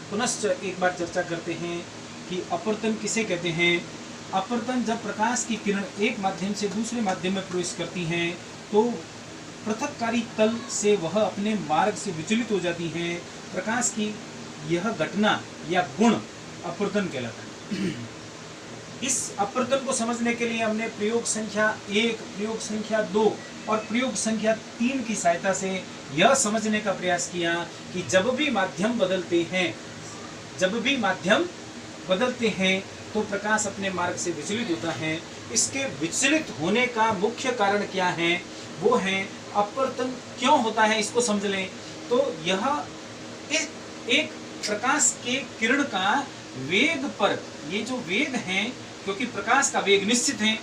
पुनश्च एक बार चर्चा करते हैं कि अपवर्तन किसे कहते हैं। अपवर्तन जब प्रकाश की किरण एक माध्यम से दूसरे माध्यम में प्रवेश करती हैं तो पृथककारी तल से वह अपने मार्ग से विचलित हो जाती हैं। प्रकाश की यह घटना या गुण अपवर्तन कहलाता है। इस अपवर्तन को समझने के लिए हमने प्रयोग संख्या 1, प्रयोग संख्या 2 और प्रयोग संख्या 3 की सहायता से यह समझने का प्रयास किया कि जब भी माध्यम बदलते हैं तो प्रकाश अपने मार्ग से विचलित होता है। इसके विचलित होने का मुख्य कारण क्या है, वो है अपवर्तन क्यों होता है, इसको समझ लें। तो यह एक प्रकाश के किरण का वेग पर, ये जो वेग है, क्योंकि प्रकाश का वेग निश्चित है,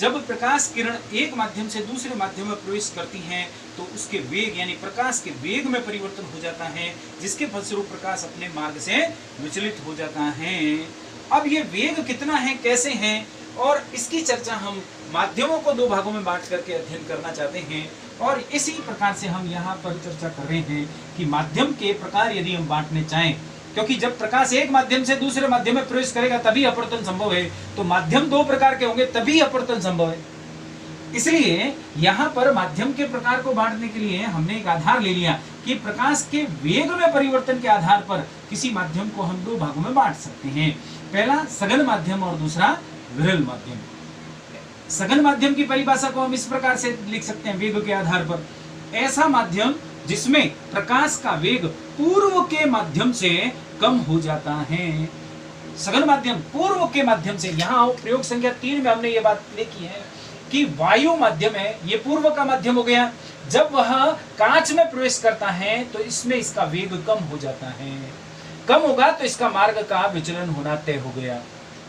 जब प्रकाश किरण एक माध्यम से दूसरे माध्यम में प्रवेश करती हैं तो उसके वेग यानी प्रकाश के वेग में परिवर्तन हो जाता है, जिसके फलस्वरूप प्रकाश अपने मार्ग से विचलित हो जाता है। अब ये वेग कितना है, कैसे है, और इसकी चर्चा हम माध्यमों को दो भागों में बांट करके अध्ययन करना चाहते हैं। और इसी प्रकार से हम यहाँ पर चर्चा कर रहे हैं कि माध्यम के प्रकार यदि हम बांटने चाहें, क्योंकि जब प्रकाश एक माध्यम से दूसरे माध्यम में प्रवेश करेगा तभी अपवर्तन संभव है, तो माध्यम दो प्रकार के होंगे तभी अपवर्तन संभव है। इसलिए यहाँ पर माध्यम के प्रकार को बांटने के लिए हमने एक आधार ले लिया कि प्रकाश के वेग में परिवर्तन के आधार पर किसी माध्यम को हम दो भागों में बांट सकते हैं। पहला सघन माध्यम और दूसरा विरल माध्यम। सघन माध्यम की परिभाषा को हम इस प्रकार से लिख सकते हैं वेग के आधार पर, ऐसा माध्यम जिसमें प्रकाश का वेग पूर्व के माध्यम से कम हो जाता है। सघन माध्यम पूर्व के माध्यम से, यहाँ प्रयोग संख्या 3 में हमने ये बात लिखी है कि वायु माध्यम है, ये पूर्व का माध्यम हो गया। जब वह कांच में प्रवेश करता है तो इसमें इसका वेग कम हो जाता है, कम होगा तो इसका मार्ग का विचलन होना तय हो गया।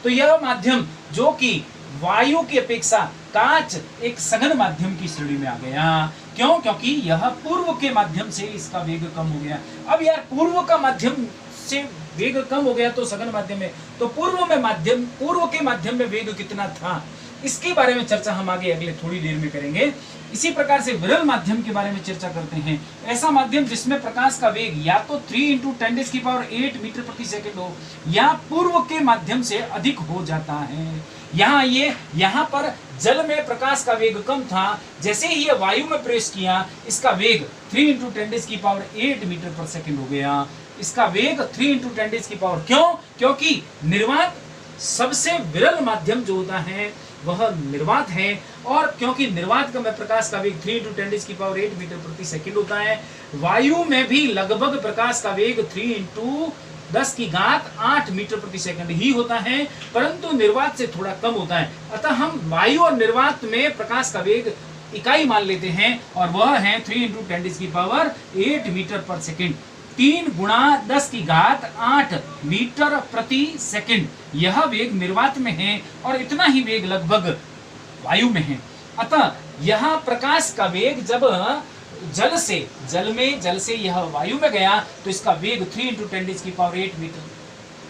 तो यह माध्यम जो कि वायु की अपेक्षा कांच एक सघन माध्यम की श्रेणी में आ गया। क्यों? क्योंकि यह पूर्व के माध्यम से इसका वेग कम हो गया। अब यार पूर्व का माध्यम से वेग कम हो गया तो सघन माध्यम में, तो पूर्व के माध्यम में वेग कितना था, इसके बारे में चर्चा हम आगे अगले थोड़ी देर में करेंगे। इसी प्रकार से विरल माध्यम के बारे में चर्चा करते हैं। ऐसा माध्यम जिसमें प्रकाश का वेग या तो 3 × 10⁸ मीटर प्रति सेकंड हो या पूर्व के माध्यम से अधिक हो जाता है। यहाँ पर जल में प्रकाश का वेग कम था, जैसे ही यह वायु में प्रवेश किया इसका वेग 3 × 10⁸ मीटर पर सेकंड हो गया। इसका वेग 3 × 10⁸ क्यों? क्योंकि निर्वात सबसे विरल माध्यम जो होता है वह निर्वात है, और क्योंकि निर्वात में प्रकाश का वेग 3 × 10⁸ मीटर प्रति सेकंड होता है। वायु में भी लगभग प्रकाश का वेग 3 × 10⁸ मीटर प्रति सेकंड ही होता है, परंतु निर्वात से थोड़ा कम होता है। अतः हम वायु और निर्वात में प्रकाश का वेग इकाई मान लेते हैं और वह है 3 × 10⁸ मीटर पर सेकंड। 3 × 10⁸ मीटर प्रति सेकंड यह वेग निर्वात में है और इतना ही वेग लगभग वायु में है। अतः यह प्रकाश का वेग जब जल से यह वायु में गया तो इसका वेग 3 × 10⁸ मीटर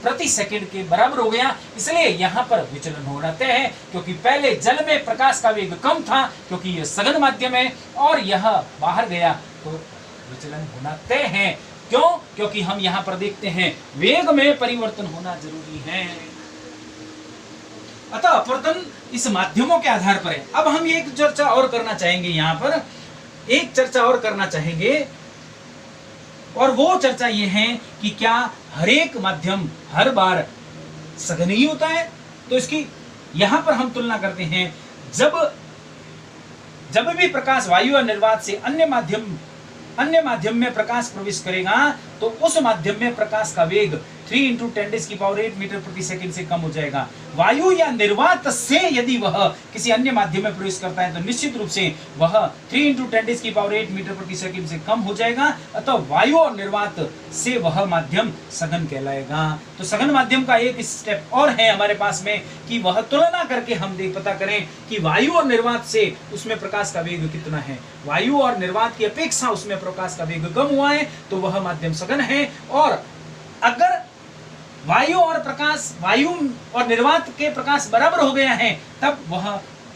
प्रति सेकंड के बराबर हो गया। इसलिए यहाँ पर विचलन होना तय है, क्योंकि पहले जल में प्रकाश का वेग कम था क्योंकि यह सघन माध्यम है, और यह बाहर गया तो विचलन होना तय है। क्यों? क्योंकि हम यहाँ पर देखते हैं वेग में परिवर्तन होना जरूरी है। अतः अपवर्तन इस माध्यमों के आधार पर है। अब हम एक चर्चा और करना चाहेंगे, यहाँ पर एक चर्चा और करना चाहेंगे, और वो चर्चा ये है कि क्या हर एक माध्यम हर बार सघन ही होता है। तो इसकी यहाँ पर हम तुलना करते हैं, जब भी प्रकाश वायु और निर्वात से अन्य माध्यम में प्रकाश प्रवेश करेगा तो उस माध्यम में प्रकाश का वेग 3 × 10⁸ मीटर प्रति सेकंड से कम हो जाएगा। वायु या निर्वात से यदि वह किसी अन्य माध्यम में प्रवेश करता है तो निश्चित रूप से वह 3 × 10⁸ मीटर प्रति सेकंड से कम हो जाएगा। अतः वायु और निर्वात से वह माध्यम सघन कहलाएगा। तो सघन माध्यम का एक स्टेप और है हमारे पास में कि वह तुलना करके हम पता करें कि वायु और निर्वात से उसमें प्रकाश का वेग कितना है। वायु और निर्वात की अपेक्षा उसमें प्रकाश का वेग कम हुआ है तो वह माध्यम सघन है, और अगर वायु और निर्वात के प्रकाश बराबर हो गया है तब वह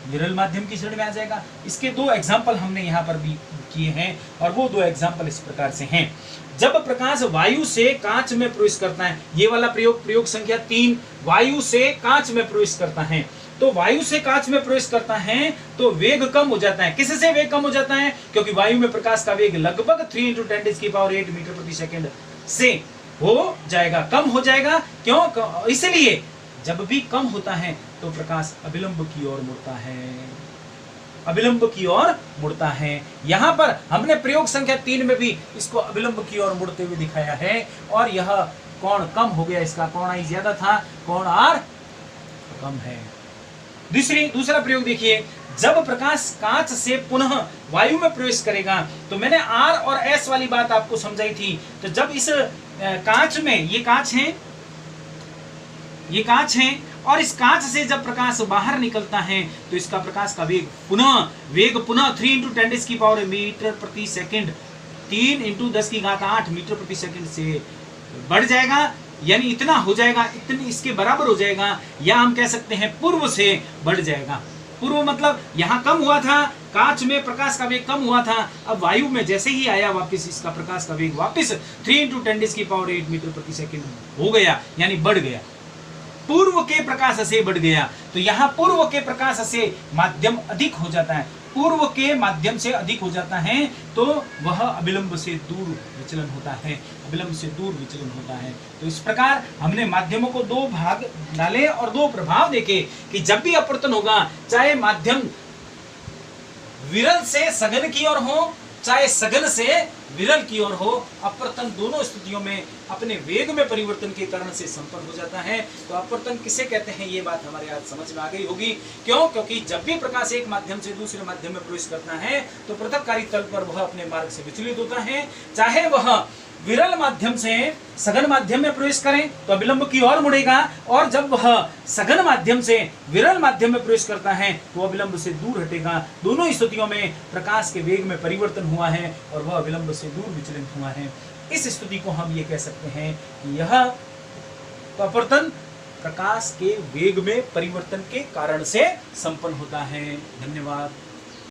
विरल माध्यम की श्रेणी में आ जाएगा। इसके 2 एग्जाम्पल हमने यहाँ पर भी किए हैं, और वो 2 एग्जाम्पल इस प्रकार से हैं। जब प्रकाश वायु से कांच में प्रवेश करता है, ये वाला प्रयोग संख्या 3, वायु से कांच में प्रवेश करता है, तो वायु से कांच में प्रवेश करता है तो वेग कम हो जाता है। किससे वेग कम हो जाता है? क्योंकि वायु में प्रकाश का वेग लगभग 3 × 10⁸ मीटर प्रति सेकंड से हो जाएगा, कम हो जाएगा। क्यों? इसलिए जब भी कम होता है तो प्रकाश अभिलंब की ओर मुड़ता है, अभिलंब की ओर मुड़ता है। यहां पर हमने प्रयोग संख्या 3 में भी इसको अभिलंब की ओर मुड़ते हुए दिखाया है, और यह कोण कम हो गया, इसका कोण आई ज्यादा था, कोण आर कम है। दूसरा प्रयोग देखिए, जब प्रकाश कांच से पुनः वायु में प्रवेश करेगा, तो मैंने आर और एस वाली बात आपको समझाई थी। तो जब इस कांच में, ये कांच है, और इस कांच से जब प्रकाश बाहर निकलता है तो इसका प्रकाश का वेग पुनः 3 × 10⁸ मीटर प्रति सेकंड, 3 × 10⁸ मीटर प्रति सेकंड से बढ़ जाएगा, यानी इतना हो जाएगा, इतनी इसके बराबर हो जाएगा, या हम कह सकते हैं पूर्व से बढ़ जाएगा। पूर्व मतलब यहाँ कम हुआ था, कांच में प्रकाश का वेग कम हुआ था, अब वायु में जैसे ही आया वापस, इसका प्रकाश का वेग वापस 3 × 10⁸ मीटर प्रति सेकंड हो गया, यानी बढ़ गया, पूर्व के प्रकाश से बढ़ गया। तो यहाँ पूर्व के प्रकाश से माध्यम अधिक हो जाता है, पूर्व के माध्यम से अधिक हो जाता है, तो वह अभिलंब से दूर विचलन होता है, अभिलंब से दूर विचलन होता है। तो इस प्रकार हमने माध्यमों को 2 भाग डाले और 2 प्रभाव देखे कि जब भी अपवर्तन होगा, चाहे माध्यम विरल से सघन की ओर हो, चाहे सघन से विरल की ओर हो, अपवर्तन दोनों स्थितियों में अपने वेग में परिवर्तन के कारण से संपन्न हो जाता है। तो अपवर्तन किसे कहते हैं, ये बात हमारे आज समझ में आ गई होगी। क्यों? क्योंकि जब भी प्रकाश एक माध्यम से दूसरे माध्यम में प्रवेश करता है तो पृथक्कारी तल पर वह अपने मार्ग से विचलित होता है, चाहे वह विरल माध्यम से सघन माध्यम में प्रवेश करें तो अभिलंब की ओर मुड़ेगा, और जब वह सघन माध्यम से विरल माध्यम में प्रवेश करता है तो अभिलंब से दूर हटेगा। दोनों स्थितियों में प्रकाश के वेग में परिवर्तन हुआ है और वह अभिलंब से दूर विचलित हुआ है। इस स्थिति को हम ये कह सकते हैं कि यह अपवर्तन प्रकाश के वेग में परिवर्तन के कारण से संपन्न होता है। धन्यवाद।